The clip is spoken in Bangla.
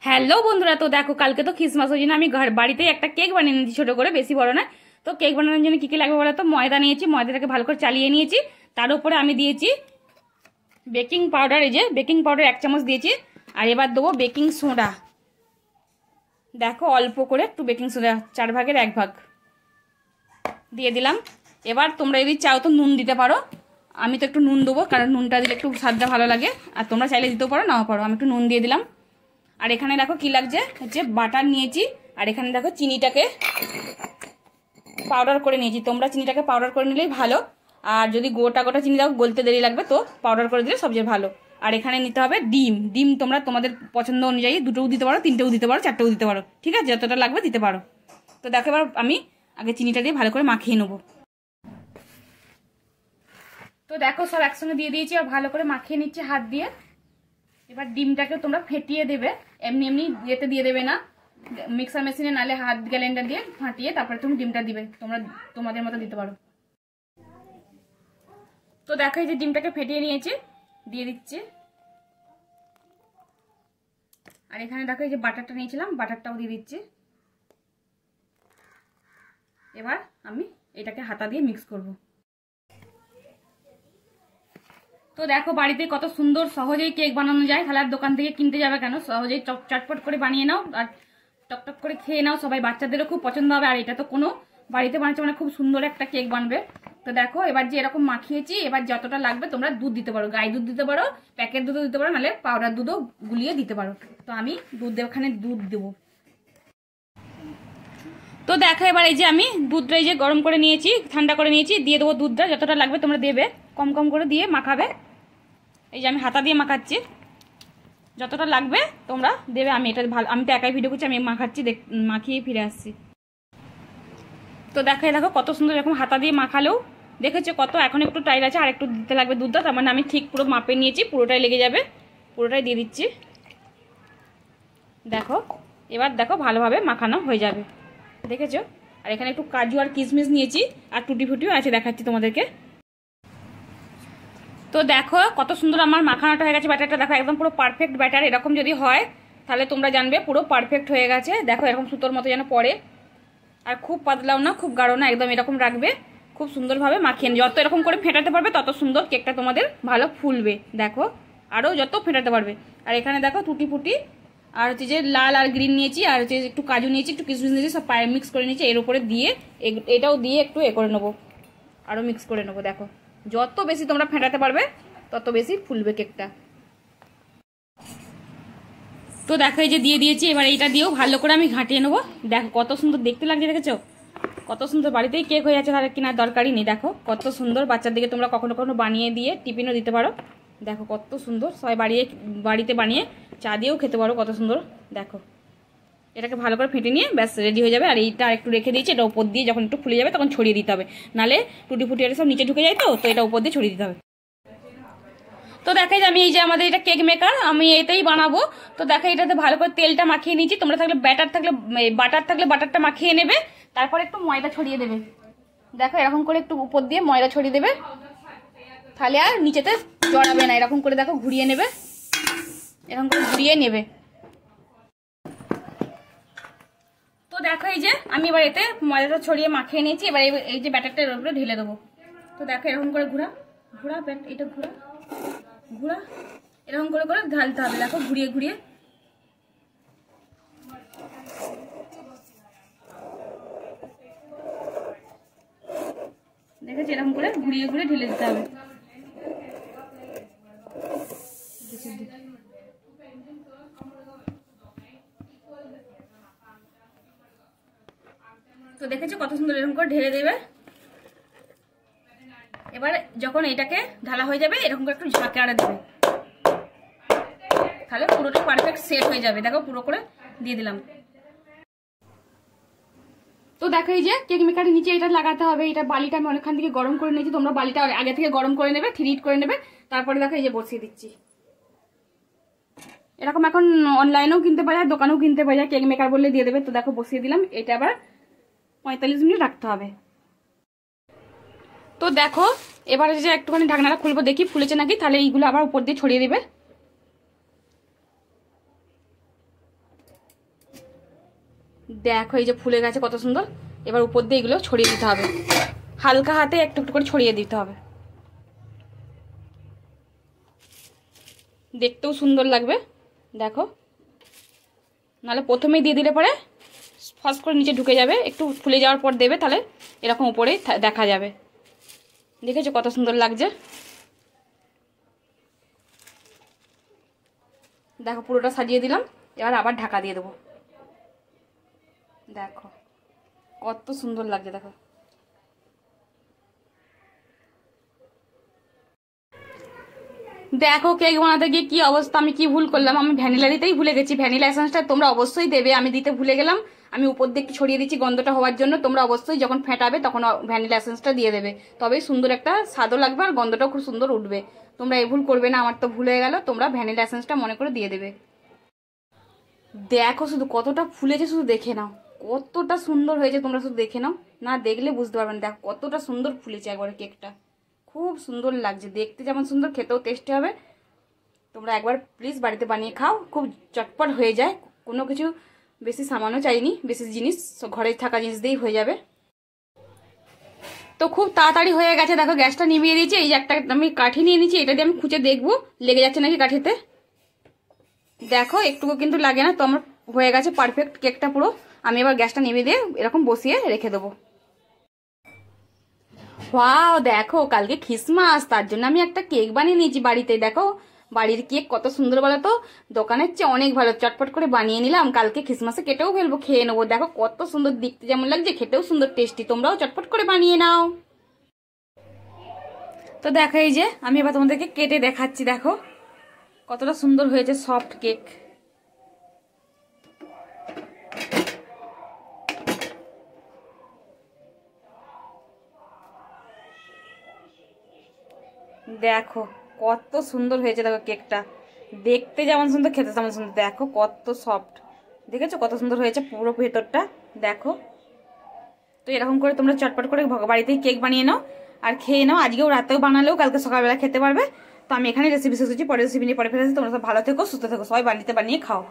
হ্যালো বন্ধুরা, তো দেখো কালকে তো খ্রিসমাস, ওই জন্য আমি বাড়িতে একটা কেক বানিয়ে নিয়েছি, ছোট করে, বেশি বড় না। তো কেক বানানোর জন্য কি কি লাগবে বলো তো? ময়দা নিয়েছি, ময়দাটাকে ভালো করে চালিয়ে নিয়েছি। তার উপরে আমি দিয়েছি বেকিং পাউডার, এই যে বেকিং পাউডার 1 চামচ দিয়েছি। আর এবার দেবো বেকিং সোডা, দেখো অল্প করে একটু বেকিং সোডা, 4 ভাগের 1 ভাগ দিয়ে দিলাম। এবার তোমরা যদি চাও তো নুন দিতে পারো, আমি তো একটু নুন দেবো, কারণ নুনটা দিলে একটু স্বাদটা ভালো লাগে। আর তোমরা চাইলে দিতেও পারো, নাও পারো, আমি একটু নুন দিয়ে দিলাম। আর এখানে দেখো কি লাগছে, হচ্ছে বাটার নিয়েছি। আর এখানে দেখো চিনিটাকে পাউডার করে নিয়েছি। তোমরা চিনিটাকে পাউডার করে নিলেই ভালো, আর যদি গোটা গোটা চিনি দাও গলতে দেরি লাগবে, তো পাউডার করে দিলে সবচেয়ে ভালো। আর এখানে নিতে হবে ডিম। ডিম তোমরা তোমাদের পছন্দ অনুযায়ী 2টোও দিতে পারো, 3টেও দিতে পারো, 4টেও দিতে পারো, ঠিক আছে, যতটা লাগবে দিতে পারো। তো দেখো এবার আমি আগে চিনিটা দিয়ে ভালো করে মাখিয়ে নেবো। তো দেখো সব একসঙ্গে দিয়ে দিয়েছি আর ভালো করে মাখিয়ে নিচ্ছি হাত দিয়ে। এবার ডিমটাকে তোমরা ফেটিয়ে দেবে, এমনি এমনি ইয়েতে দিয়ে দেবে না, মিক্সার মেশিনে, নালে হাত গ্যালেন্ডার দিয়ে ফাটিয়ে তারপরে তুমি ডিমটা দিবে, তোমরা তোমাদের মতো দিতে পারো। তো দেখো এই যে ডিমটাকে ফেটিয়ে নিয়েছি, দিয়ে দিচ্ছি। আর এখানে দেখো এই যে বাটারটা নিয়েছিলাম, বাটারটাও দিয়ে দিচ্ছি। এবার আমি এটাকে হাতা দিয়ে মিক্স করব। তো দেখো বাড়িতে কত সুন্দর সহজেই কেক বানানো যায়, তাহলে আর দোকান থেকে কিনতে যাবে কেন? সহজেই চটপট করে বানিয়ে নাও আর টকটক করে খেয়ে নাও, সবাই বাচ্চাদেরও খুব পছন্দ হবে। আর এটা তো কোনো বাড়িতে বানাচ্ছে মানে খুব সুন্দর একটা কেক বানবে। তো দেখো এবার যে এরকম মাখিয়েছি, এবার যতটা লাগবে তোমরা দুধ দিতে পারো, গাই দুধ দিতে পারো, প্যাকেট দুধও দিতে পারো, নাহলে পাউডার দুধও গুলিয়ে দিতে পারো। তো আমি ওখানে দুধ দেবো। তো দেখো এবার এই যে আমি দুধটা এই যে গরম করে নিয়েছি, ঠান্ডা করে নিয়েছি, দিয়ে দেবো দুধটা, যতটা লাগবে তোমরা দেবে, কম কম করে দিয়ে মাখাবে। এই যে আমি হাতা দিয়ে মাখাচ্ছি, যতটা লাগবে তোমরা দেবে। আমি এটা ভালো, আমি তো একাই ভিডিও করছি, আমি মাখাচ্ছি, মাখিয়ে ফিরে আসছি। তো দেখো কত সুন্দর, এরকম হাতা দিয়ে মাখালেও দেখেছো কত, এখন একটু টাইট আছে, আর একটু দিতে লাগবে দুধটা, তার মানে আমি ঠিক পুরো মাপে নিয়েছি, পুরোটাই লেগে যাবে, পুরোটাই দিয়ে দিচ্ছি। দেখো এবার দেখো ভালোভাবে মাখানো হয়ে যাবে, দেখেছো। আর এখানে একটু কাজু আর কিশমিশ নিয়েছি, আর টুটি ফুটিও আছে, দেখাচ্ছি তোমাদেরকে। তো দেখো কত সুন্দর আমার মাখানোটা হয়ে গেছে, ব্যাটারটা দেখো একদম পুরো পারফেক্ট ব্যাটার। এরকম যদি হয় তাহলে তোমরা জানবে পুরো পারফেক্ট হয়ে গেছে। দেখো এরকম সুতোর মতো যেন পড়ে, আর খুব পাতলাও না খুব গাঢ় না, একদম এরকম রাখবে, খুব সুন্দরভাবে মাখিয়ে। যত এরকম করে ফেটাতে পারবে তত সুন্দর কেকটা তোমাদের ভালো ফুলবে। দেখো আরও যত ফেটাতে পারবে। আর এখানে দেখো টুটি ফুটি আর হচ্ছে যে লাল আর গ্রিন নিয়েছি, আর হচ্ছে একটু কাজু নিয়েছি, একটু কিশমিশ নিয়েছি, সব মিক্স করে নিয়েছি। এর উপরে দিয়ে এটাও দিয়ে একটু করে নেবো, আরও মিক্স করে নেবো। দেখো যত বেশি তোমরা ফেটাতে পারবে তত বেশি ফুলবে কেকটা। তো দেখো এই যে দিয়ে দিয়েছি, এবার এইটা দিয়েও ভালো করে আমি ঘাঁটিয়ে নেবো। দেখো কত সুন্দর দেখতে লাগছে, দেখেছো কত সুন্দর, বাড়িতেই কেক হয়ে যাচ্ছে, তাহলে কেনার দরকারই নেই। দেখো কত সুন্দর, বাচ্চাদেরকে তোমরা কখনো কখনো বানিয়ে দিয়ে টিফিনও দিতে পারো। দেখো কত সুন্দর, সবাই বাড়িতে বানিয়ে চা দিয়েও খেতে পারো, কত সুন্দর। দেখো এটাকে ভালো করে ফেটে নিয়ে ব্যাস রেডি হয়ে যাবে। আর এইটা একটু রেখে দিয়েছি, এটা উপর দিয়ে যখন একটু ফুলে যাবে তখন ছড়িয়ে দিতে হবে, নালে টুটি ফুটি সব নিচে ঢুকে যায়, তো এটা উপর দিয়ে ছড়িয়ে দিতে হবে। তো দেখাই আমি এই যে আমাদের এটা কেক মেকার, আমি এটাই বানাবো। তো দেখো এটাতে ভালো করে তেলটা মাখিয়ে নিয়েছি, তোমরা থাকলে বাটার থাকলে বাটারটা মাখিয়ে নেবে, তারপর একটু ময়দা ছড়িয়ে দেবে। দেখো এরকম করে একটু উপর দিয়ে ময়দা ছড়িয়ে দেবে, তাহলে আর নিচেতে জড়াবে না। এরকম করে দেখো ঘুরিয়ে নেবে, এরকম করে ঘুরিয়ে নেবে। তো দেখো এই যে আমি এবার এতে ময়দাটা ছড়িয়ে মাখিয়ে নিয়েছি, এবার এই যে ব্যাটারটা এর উপরে ঢেলে দেবো। তো দেখো এরকম করে ঘুরা এটা ঘুরা এরকম করে করে ঢালতে হবে। দেখো ঘুরিয়ে ঘুরিয়ে, দেখেছি এরকম করে ঘুরিয়ে ঘুরিয়ে ঢেলে দিতে হবে। তো দেখেছো কত সুন্দর, এরকম করে ঢেলে দেবে। এবার যখন এটাকে ঢালা হয়ে যাবে এরকম করে একটু ঝাঁকে আড়ে দেবে, তাহলে পুরোটা পারফেক্ট সেট হয়ে যাবে। দেখো পুরো করে দিয়ে দিলাম। তো দেখো এই যে কেক মেকারের নিচে এটা লাগাতে হবে, এটা বালিটা আমি অনেকক্ষণ থেকে গরম করে নিয়েছি, তোমরা বালিটা আগে থেকে গরম করে নেবে, 3 হিট করে নেবে। তারপরে দেখো এই যে বসিয়ে দিচ্ছি। এরকম এখন অনলাইনেও কিনতে পাওয়া যায়, দোকানেও কিনতে পাওয়া যায়, কেক মেকার বললে দিয়ে দেবে। তো দেখো বসিয়ে দিলাম, এটা আবার 45 মিনিট রাখতে হবে। তো দেখো এবারে যে একটুখানি ঢাকনাটা খুলবো, দেখি ফুলেছে নাকি, তাহলে এইগুলো আবার উপর দিয়ে ছড়িয়ে দেবে। দেখো এই যে ফুলে গেছে কত সুন্দর। এবার উপর দিয়ে এগুলো ছড়িয়ে দিতে হবে, হালকা হাতে একটু একটু করে ছড়িয়ে দিতে হবে, দেখতেও সুন্দর লাগবে। দেখো, নাহলে প্রথমেই দিয়ে দিলে পরে ফস করে নিচে ঢুকে যাবে, একটু ফুলে যাওয়ার পর দেবে, তাহলে এরকম উপরেই দেখা যাবে। দেখেছো কত সুন্দর লাগছে। দেখো পুরোটা সাজিয়ে দিলাম, এবার আবার ঢাকা দিয়ে দেবো। দেখো কত সুন্দর লাগছে। দেখো দেখো কেক বানাতে গিয়ে কি অবস্থা, আমি কি ভুল করলাম, আমি ভ্যানিলা দিতেই ভুলে গেছি। ভ্যানিলা এসেন্সটা তোমরা অবশ্যই দেবে, আমি দিতে ভুলে গেলাম। আমি উপর দিয়ে একটু ছড়িয়ে দিচ্ছি গন্ধটা হওয়ার জন্য। তোমরা অবশ্যই যখন ফেটাবে তখন ভ্যানিলা এসেন্সটা দিয়ে দেবে, তবেই সুন্দর একটা স্বাদও লাগবে আর গন্ধটাও খুব সুন্দর উঠবে। তোমরা এই ভুল করবে না, আমার তো ভুল হয়ে গেল। তোমরা ভ্যানিলা এসেন্সটা মনে করে দিয়ে দেবে। দেখো শুধু কতটা ফুলেছে, শুধু দেখে নাও কতটা সুন্দর হয়েছে। তোমরা শুধু দেখে নাও, না দেখলে বুঝতে পারবে না। দেখো কতটা সুন্দর ফুলেছে একবারে কেকটা, খুব সুন্দর লাগছে দেখতে, যেমন সুন্দর খেতেও টেস্টি হবে। তোমরা একবার প্লিজ বাড়িতে বানিয়ে খাও, খুব চটপট হয়ে যায়। কোনো কিছু বেশি সামানও চাইনি, বেশি জিনিস ঘরে থাকা জিনিস দিয়েই হয়ে যাবে। তো খুব তাড়াতাড়ি হয়ে গেছে। দেখো গ্যাসটা নিভিয়ে দিয়েছি, এই যে একটা আমি কাঠি নিয়ে নিচ্ছি, এটা দিয়ে আমি খুঁজে দেখবো লেগে যাচ্ছে নাকি কাঠিতে। দেখো একটুকু কিন্তু লাগে না। তো আমার হয়ে গেছে পারফেক্ট কেকটা পুরো। আমি এবার গ্যাসটা নিভিয়ে দিয়ে এরকম বসিয়ে রেখে দেবো। ওয়াও দেখো কালকে খ্রিসমাস, তার জন্য আমি একটা কেক বানিয়ে নিয়েছি বাড়িতে। দেখো বাড়ির কেক কত সুন্দর বলো তো, দোকানের চেয়ে অনেক ভালো। চটপট করে বানিয়ে নিলাম, কালকে খ্রিসমাসে কেটেও ফেলবো, খেয়ে নেবো। দেখো কত সুন্দর দেখতে যেমন লাগছে, খেতেও সুন্দর টেস্টি। তোমরাও চটপট করে বানিয়ে নাও। তো দেখো এই যে আমি এবার তোমাদেরকে কেটে দেখাচ্ছি। দেখো কতটা সুন্দর হয়েছে সফট কেক। দেখো কত সুন্দর হয়েছে। দেখো কেকটা দেখতে যেমন সুন্দর, খেতে তেমন সুন্দর। দেখো কত সফট, দেখেছো কত সুন্দর হয়েছে পুরো ভেতরটা। দেখো তো এরকম করে তোমরা চটপট করে বাড়িতেই কেক বানিয়ে নাও আর খেয়ে নাও। আজকেও রাতেও বানালেও কালকে সকালবেলা খেতে পারবে। তো আমি এখানে রেসিপি শেষ করছি, পরে রেসিপি নিয়ে পরে ফেলে। তোমরা সব ভালো থেকো, সুস্থ থেকো, সবাই বাড়িতে বানিয়ে খাও।